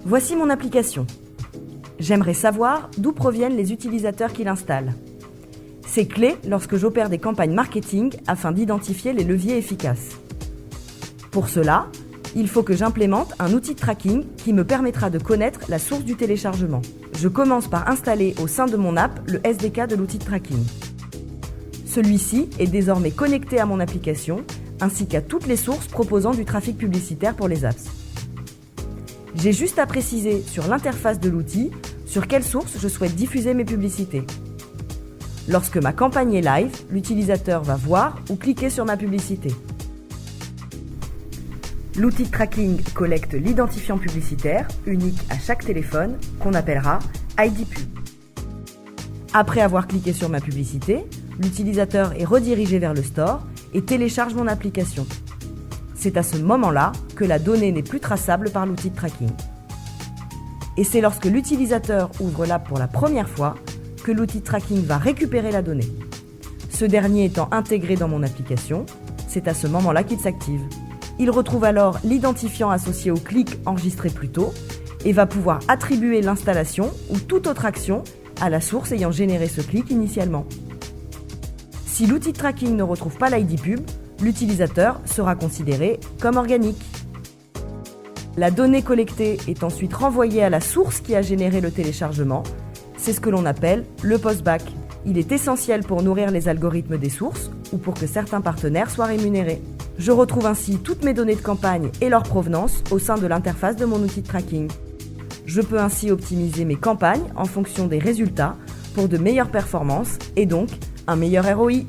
Voici mon application. J'aimerais savoir d'où proviennent les utilisateurs qui l'installent. C'est clé lorsque j'opère des campagnes marketing afin d'identifier les leviers efficaces. Pour cela, il faut que j'implémente un outil de tracking qui me permettra de connaître la source du téléchargement. Je commence par installer au sein de mon app le SDK de l'outil de tracking. Celui-ci est désormais connecté à mon application ainsi qu'à toutes les sources proposant du trafic publicitaire pour les apps. J'ai juste à préciser sur l'interface de l'outil sur quelle source je souhaite diffuser mes publicités. Lorsque ma campagne est live, l'utilisateur va voir ou cliquer sur ma publicité. L'outil de tracking collecte l'identifiant publicitaire, unique à chaque téléphone, qu'on appellera ID Pub. Après avoir cliqué sur ma publicité, l'utilisateur est redirigé vers le store et télécharge mon application. C'est à ce moment-là que la donnée n'est plus traçable par l'outil de tracking. Et c'est lorsque l'utilisateur ouvre l'app pour la première fois que l'outil de tracking va récupérer la donnée. Ce dernier étant intégré dans mon application, c'est à ce moment-là qu'il s'active. Il retrouve alors l'identifiant associé au clic enregistré plus tôt et va pouvoir attribuer l'installation ou toute autre action à la source ayant généré ce clic initialement. Si l'outil de tracking ne retrouve pas l'ID Pub, l'utilisateur sera considéré comme organique. La donnée collectée est ensuite renvoyée à la source qui a généré le téléchargement. C'est ce que l'on appelle le post-back. Il est essentiel pour nourrir les algorithmes des sources ou pour que certains partenaires soient rémunérés. Je retrouve ainsi toutes mes données de campagne et leur provenance au sein de l'interface de mon outil de tracking. Je peux ainsi optimiser mes campagnes en fonction des résultats pour de meilleures performances et donc un meilleur ROI.